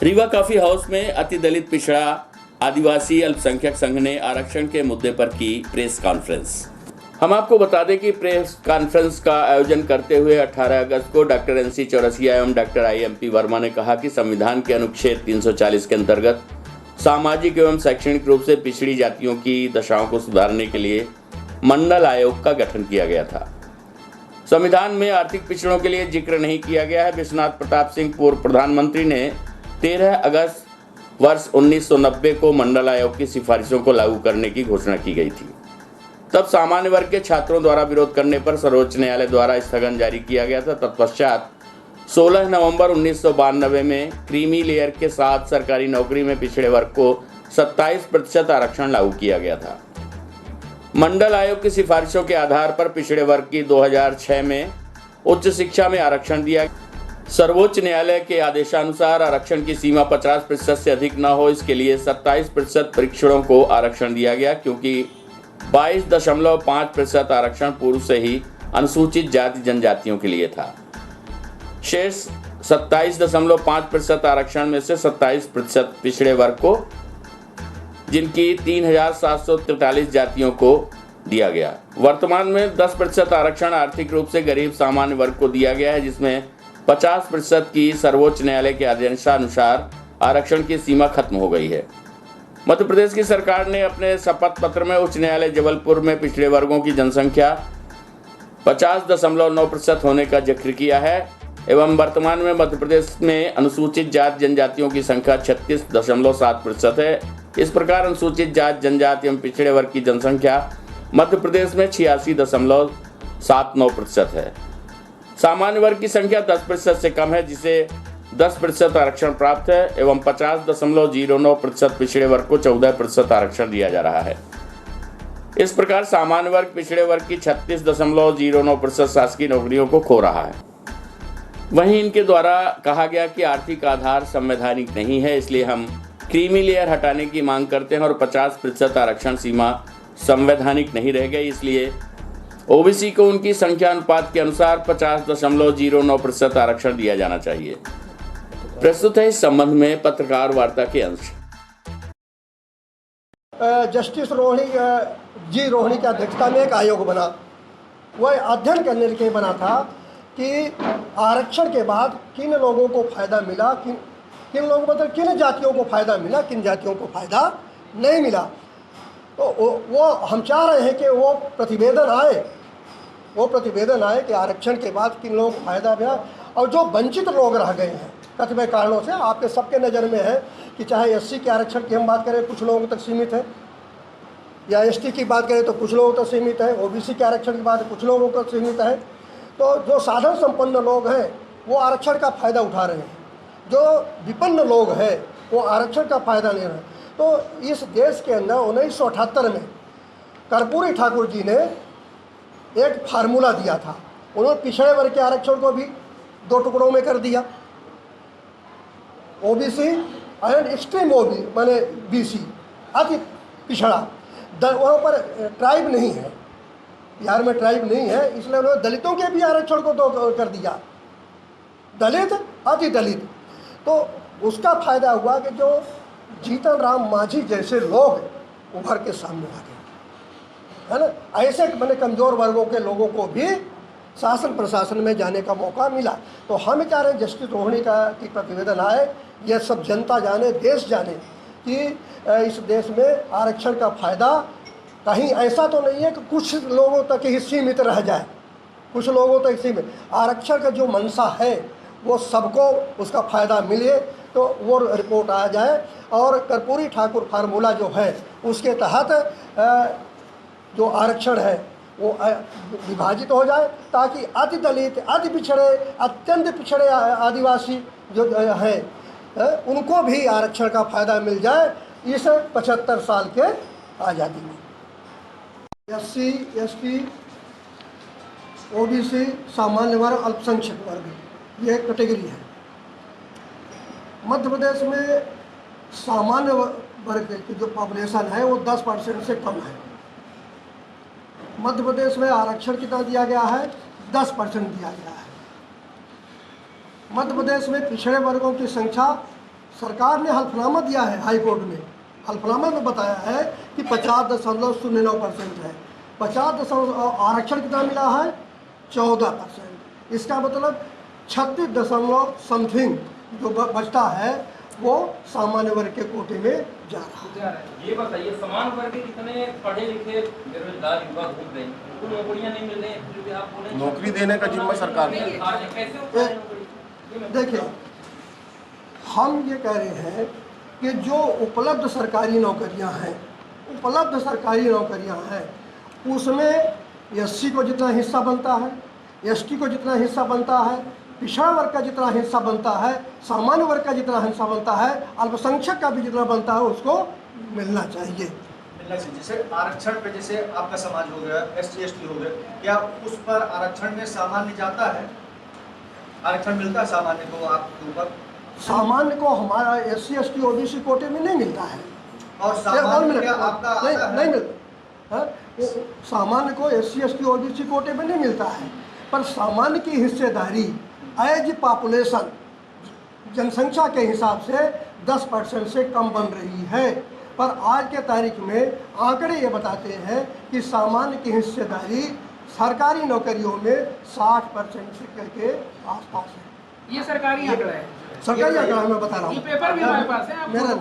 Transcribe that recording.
Rewa coffee house में अति दलित पिछड़ा आदिवासी अल्पसंख्यक संघ ने आरक्षण के मुद्दे पर की प्रेस कॉन्फ्रेंस। हम आपको बता दें कि प्रेस कॉन्फ्रेंस का आयोजन करते हुए 18 अगस्त को डॉक्टर NC चौरसिया एवं डॉक्टर IMP वर्मा ने कहा कि संविधान के अनुच्छेद 340 के अंतर्गत सामाजिक एवं शैक्षणिक रूप से पिछड़ी जातियों की दशाओं को सुधारने के लिए मंडल आयोग का गठन किया गया था। संविधान में आर्थिक पिछड़ों के लिए जिक्र नहीं किया गया है। विश्वनाथ प्रताप सिंह पूर्व प्रधानमंत्री ने 13 अगस्त वर्ष 1990 को मंडल आयोग की सिफारिशों को लागू करने की घोषणा की गई थी। तब सामान्य वर्ग के छात्रों द्वारा विरोध करने पर सर्वोच्च न्यायालय द्वारा स्थगन जारी किया गया था। तत्पश्चात 16 नवंबर 1992 में क्रीमी लेयर के साथ सरकारी नौकरी में पिछड़े वर्ग को 27% आरक्षण लागू किया गया था। मंडल आयोग की सिफारिशों के आधार पर पिछड़े वर्ग की 2006 में उच्च शिक्षा में आरक्षण दिया। सर्वोच्च न्यायालय के आदेशानुसार आरक्षण की सीमा 50% से अधिक न हो, इसके लिए 27% पिछड़ों को आरक्षण दिया गया, क्योंकि 22.5% आरक्षण पूर्व से ही अनुसूचित जाति जनजातियों के लिए था। शेष 27.5% आरक्षण में से 27% पिछड़े वर्ग को, जिनकी 3,743 जातियों को दिया गया। वर्तमान में 10% आरक्षण आर्थिक रूप से गरीब सामान्य वर्ग को दिया गया है, जिसमें 50% की सर्वोच्च न्यायालय के आदेशानुसार आरक्षण की सीमा खत्म हो गई है। मध्य प्रदेश की सरकार ने अपने शपथ पत्र में उच्च न्यायालय जबलपुर में पिछड़े वर्गों की जनसंख्या 50.9% होने का जिक्र किया है एवं वर्तमान में मध्य प्रदेश में अनुसूचित जाति जनजातियों की संख्या 36.7% है। इस प्रकार अनुसूचित जाति जनजाति एवं पिछड़े वर्ग की जनसंख्या मध्य प्रदेश में 86.79% है। सामान्य वर्ग की संख्या 10% से कम है, जिसे 10% आरक्षण प्राप्त है एवं 50.09% पिछड़े वर्ग को 14% आरक्षण दिया जा रहा है। इस प्रकार सामान्य वर्ग पिछड़े वर्ग की 36.09% शासकीय नौकरियों को खो रहा है। वहीं इनके द्वारा कहा गया कि आर्थिक आधार संवैधानिक नहीं है, इसलिए हम क्रीमी लेयर हटाने की मांग करते हैं और 50% आरक्षण सीमा संवैधानिक नहीं रह गई, इसलिए OBC को उनकी संख्या अनुपात के अनुसार 50.09% आरक्षण दिया जाना चाहिए। प्रस्तुत है इस संबंध में पत्रकार वार्ता के अंश। जस्टिस रोहिणी की अध्यक्षता में एक आयोग बना। वह अध्ययन करने के लिए बना था कि आरक्षण के बाद किन लोगों को फ़ायदा मिला, किन लोगों मतलब किन जातियों को फ़ायदा मिला, किन जातियों को फ़ायदा नहीं मिला। तो वो हम चाह रहे हैं कि वो प्रतिवेदन आए कि आरक्षण के बाद किन लोगों को फ़ायदा मिला और जो वंचित लोग रह गए हैं कतिपय कारणों से। आपके सबके नज़र में है कि चाहे SC के आरक्षण की हम बात करें कुछ लोगों तक सीमित है, या ST की बात करें तो कुछ लोगों तक सीमित है, OBC के आरक्षण की बात कुछ लोगों तक सीमित है। तो जो साधन संपन्न लोग हैं वो आरक्षण का फ़ायदा उठा रहे हैं, जो विपन्न लोग हैं वो आरक्षण का फ़ायदा ले रहे हैं। तो इस देश के अंदर 1978 में कर्पूरी ठाकुर जी ने एक फार्मूला दिया था। उन्होंने पिछड़े वर्ग के आरक्षण को भी 2 टुकड़ों में कर दिया, OBC एंड एक्सट्रीम माने BC, अति पिछड़ा। वहाँ पर ट्राइब नहीं है, बिहार में ट्राइब नहीं है, इसलिए उन्होंने दलितों के भी आरक्षण को 2 कर दिया, दलित अति दलित। तो उसका फ़ायदा हुआ कि जो जीतन राम मांझी जैसे लोग उभर के सामने आ गए, है ना। ऐसे मैंने कमज़ोर वर्गों के लोगों को भी शासन प्रशासन में जाने का मौका मिला। तो हम चाह रहे हैं जस्टिस रोहिणी की प्रतिवेदन आए, यह सब जनता जाने, देश जाने कि इस देश में आरक्षण का फ़ायदा कहीं ऐसा तो नहीं है कि कुछ लोगों तक ही सीमित रह जाए, कुछ लोगों तक सीमित। आरक्षण का जो मंशा है वो सबको उसका फ़ायदा मिले, तो वो रिपोर्ट आ जाए और कर्पूरी ठाकुर फार्मूला जो है उसके तहत जो आरक्षण है वो विभाजित हो जाए, ताकि अति दलित, अति पिछड़े, अत्यंत पिछड़े आदिवासी जो हैं उनको भी आरक्षण का फ़ायदा मिल जाए इस 75 साल के आज़ादी में। SC, ST, OBC, सामान्य वर्ग, अल्पसंख्यक वर्ग, ये एक कैटेगरी है। मध्य प्रदेश में सामान्य वर्ग की जो पॉपुलेशन है वो 10% से कम है। मध्य प्रदेश में आरक्षण कितना दिया गया है? 10% दिया गया है। मध्य प्रदेश में पिछड़े वर्गों की संख्या सरकार ने हल्फनामा दिया है हाई कोर्ट में, हल्फनामा में बताया है कि 50.09% है। 50 आरक्षण कितना मिला है? 14%। इसका मतलब 36 दशमलव समथिंग जो बचता है वो सामान्य वर्ग के कोटे में जा रहा है। ये बताइए, समान वर्ग के कितने पढ़े लिखे बेरोजगार युवा घूम रहे हैं, उनको नौकरियां नहीं मिल रही हैं, जो कि आप बोले नौकरी देने का जिम्मा सरकार का है। आज कैसे हो पा रही है नौकरी? देखिए, हम ये कह रहे हैं कि जो उपलब्ध सरकारी नौकरियां हैं, उपलब्ध सरकारी नौकरियां हैं, उसमें एससी को जितना हिस्सा बनता है, एसटी को जितना हिस्सा बनता है, पिछड़ा वर्ग का जितना हिस्सा बनता है, सामान्य वर्ग का जितना हिस्सा बनता है, अल्पसंख्यक का भी जितना बनता है उसको मिलना चाहिए। मिलना चाहिए। जैसे आरक्षण पे, जैसे आपका समाज हो गया, SC ST हो गए, क्या उस पर आरक्षण में सामान्य जाता है? आरक्षण मिलता है सामान्य को आपके ऊपर? सामान्य को हमारा SC ST OBC कोटे में नहीं मिलता है। और सामान्य क्या आपका आता है? नहीं मिलता है। वो सामान्य को SC ST OBC कोटे में नहीं मिलता है, पर सामान्य की हिस्सेदारी एज पॉपुलेशन, जनसंख्या के हिसाब से 10% से कम बन रही है। पर आज के तारीख में आंकड़े ये बताते हैं कि सामान्य की हिस्सेदारी सरकारी नौकरियों में 60% के आसपास है। ये सरकारी आंकड़ा है, सरकारी आंकड़ा मैं बता रहा ये हूँ, पेपर भी हमारे पास है, आप मेरा